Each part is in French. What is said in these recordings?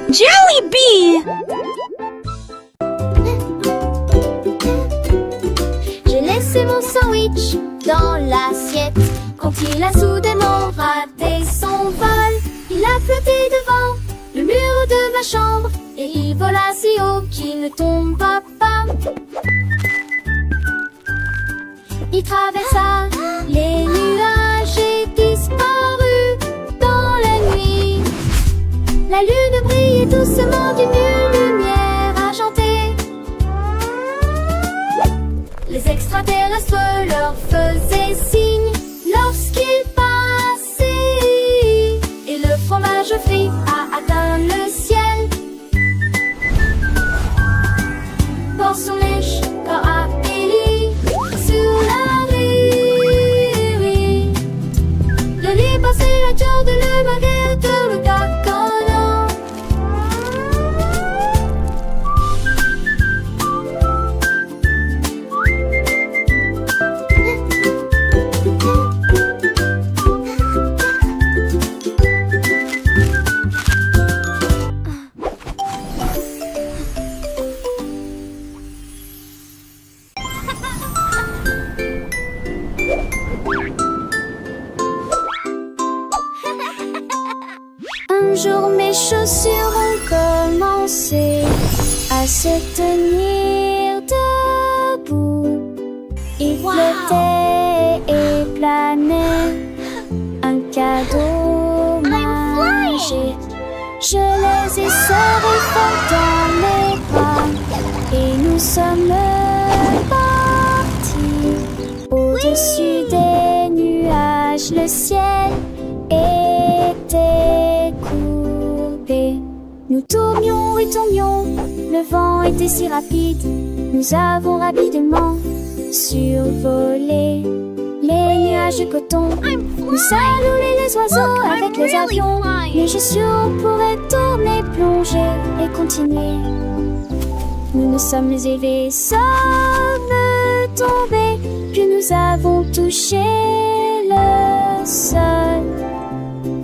Jollibee! J'ai laissé mon sandwich dans l'assiette quand il a soudainement raté son vol. Il a flotté devant le mur de ma chambre et il vola si haut qu'il ne tomba pas. Il traversa les nuages et disparut dans la nuit. La lune brillait doucement d'une lumière argentée. Les extraterrestres leur faisaient signe lorsqu'ils passaient. Et le fromage frit a atteint le ciel. Pour son lèche, corps à Ellie, sur la rue. Le lit passé la tour de le baguette de le cacao. Un jour mes chaussures ont commencé à se tenir debout. Ils flottaient et planaient, un cadeau magique. Je les ai serrés fort dans mes bras et nous sommes partis. Au-dessus des nuages, le ciel était coupé. Nous tournions et tournions, le vent était si rapide. Nous avons rapidement survolé les nuages de coton. Nous saluons les oiseaux avec les avions. Les chaussures pourraient tourner, plonger et continuer. Nous nous sommes élevés, sommes tombés, puis nous avons touché le sol.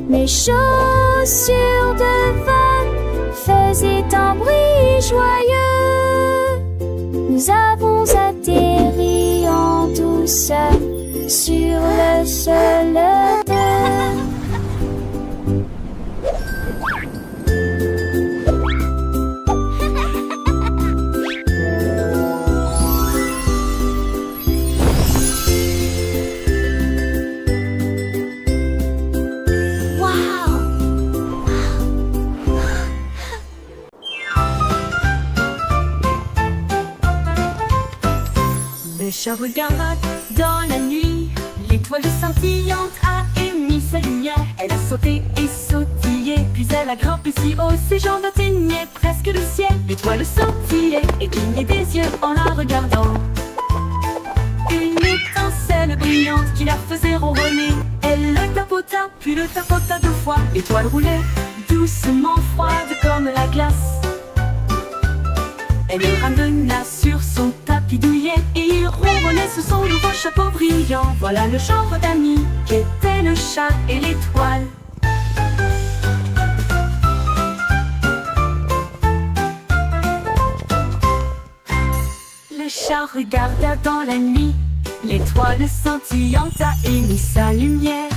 Mes chaussures de vol faisaient un bruit joyeux. Nous avons atterri en douceur sur le sol de... Le chat regarde dans la nuit, l'étoile scintillante a émis sa lumière. Elle a sauté et sautillé, puis elle a grimpé si haut, ses jambes atteignaient presque le ciel. L'étoile scintillait et clignait des yeux en la regardant. Une étincelle brillante qui la faisait ronronner. Elle le tapota, puis le tapota 2 fois. L'étoile roulait doucement, froide comme la glace. Elle le ramena sur son tapis douillet et il ronronnait sous son nouveau chapeau brillant. Voilà le genre d'amis qu'étaient le chat et l'étoile. Le chat regarda dans la nuit, l'étoile scintillante a émis sa lumière.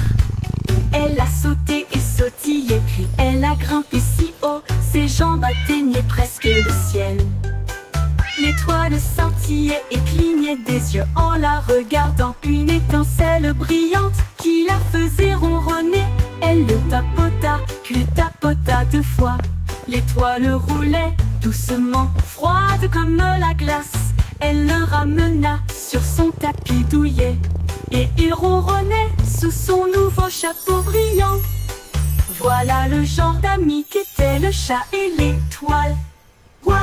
Elle a sauté et sautillé, puis elle a grimpé si haut, ses jambes atteignaient presque le ciel. L'étoile scintillait et clignait des yeux en la regardant. Une étincelle brillante qui la faisait ronronner. Elle le tapota, puis le tapota 2 fois. L'étoile roulait doucement, froide comme la glace. Elle le ramena sur son tapis douillet et il ronronnait sous son nouveau chapeau brillant. Voilà le genre d'amis qu'étaient le chat et l'étoile. One.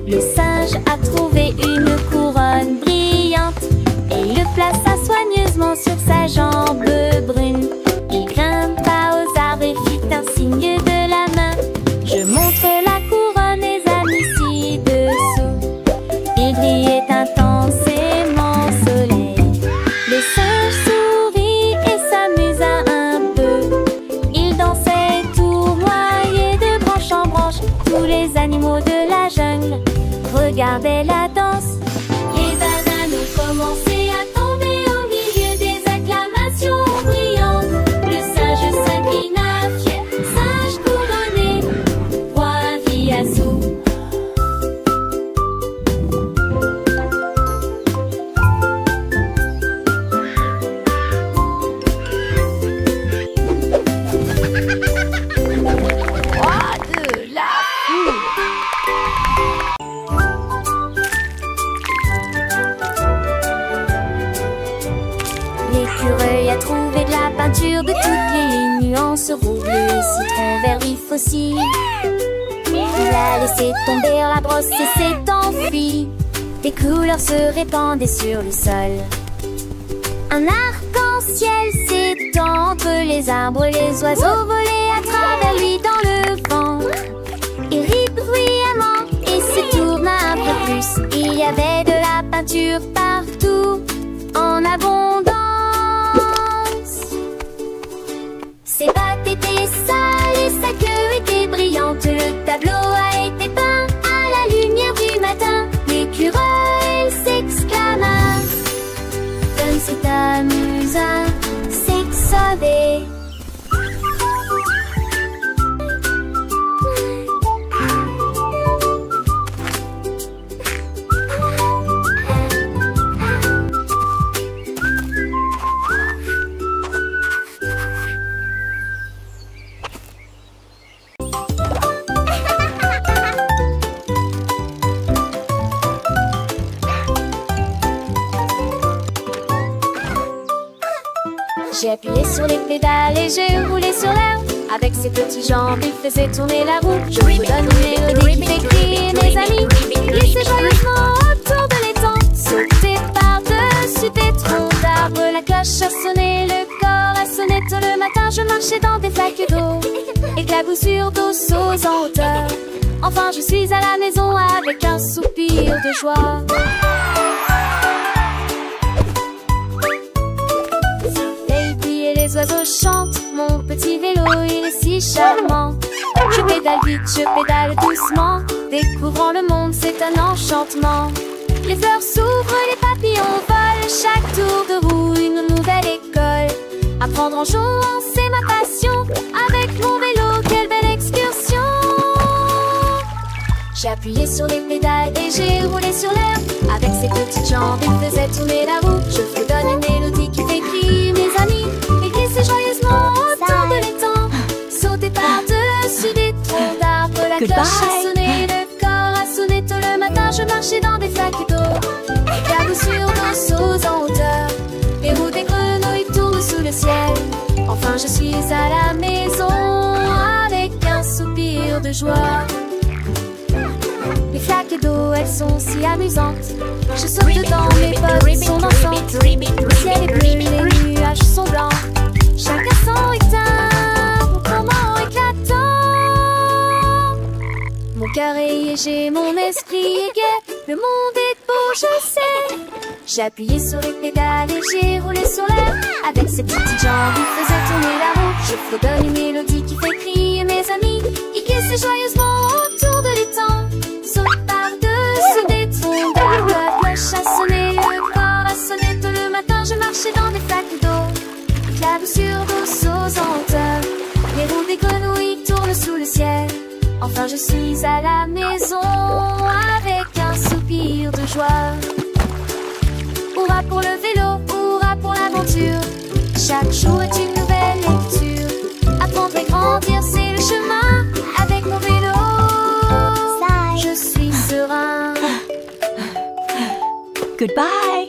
Le singe a trouvé une couronne brillante et le plaça soigneusement sur sa jambe brune. Il grimpa aux arbres et fit un signe de la main. regardait la danse. Les bananes ont commencé à tomber au milieu des acclamations brillantes. Le singe s'inclina fier, singe couronné, roi Viassou. L'écureuil a trouvé de la peinture de toutes les nuances, rouge, bleu, citron, vert vif aussi. Il a laissé tomber la brosse et s'est enfui. Des couleurs se répandaient sur le sol. Un arc-en-ciel s'étend entre les arbres, les oiseaux volaient à travers lui dans le vent. Il rit bruyamment et se tourna un peu plus. Il y avait de la peinture partout, en abondance. Ses pattes étaient sales et sa queue était brillante. Le tableau a été peint à la lumière du matin. L'écureuil s'exclama: comme c'est amusant, c'est que sauver. J'ai appuyé sur les pédales et j'ai roulé sur l'herbe. Avec ses petites jambes, il faisait tourner la roue. Je vous donne une mélodie qui fait crier mes amis. Glissez joyeusement autour de l'étang. Sautez par-dessus des troncs d'arbres. La cloche a sonné, le corps a sonné. Tôt le matin, je marchais dans des flaques d'eau. Éclaboussures d'eau sauts en hauteur. Enfin, je suis à la maison avec un soupir de joie. Les oiseaux chantent, mon petit vélo, il est si charmant. Je pédale vite, je pédale doucement. Découvrant le monde, c'est un enchantement. Les fleurs s'ouvrent, les papillons volent. Chaque tour de roue, une nouvelle école. Apprendre en jouant, c'est ma passion. Avec mon vélo, quelle belle excursion. J'ai appuyé sur les pédales et j'ai roulé sur l'air. Avec ses petites jambes, il faisait tourner la roue. Je vous donne une mélodie qui fait crier mes amis. Glissez joyeusement autour de l'étang. Sautez par-dessus des troncs d'arbres. La cloche a sonné, le corps a sonné. Tôt le matin, je marchais dans des flaques d'eau. Éclaboussures d'eau sauts en hauteur. Les roues des grenouilles tournent sous le ciel. Enfin, je suis à la maison avec un soupir de joie. Les flaques d'eau, elles sont si amusantes. Je saute dedans, mes potes sont dansantes. Le ciel est bleu, les nuages sont blancs. Chacun son éteint, comment éclatant. Mon cœur est léger, mon esprit est gai. Le monde est beau, je sais. J'ai appuyé sur les pédales et j'ai roulé sur l'air. Avec ses petites jambes, il faisait tourner la roue. Je fredonne une mélodie qui fait crier mes amis. Il glissait joyeusement autour de l'étang. Saute par-dessus des troncs d'arbres. La cloche a sonné, le corps a sonné. Tôt le matin, je marchais dans des flaques d'eau. Éclaboussures d'eau sauts en hauteur. Les roues des grenouilles tournent sous le ciel. Enfin, je suis à la maison avec un soupir de joie. Hurrah pour le vélo, hurrah pour l'aventure. Chaque jour est une nouvelle lecture. Apprendre et grandir, c'est le chemin. Avec mon vélo, je suis serein. Goodbye.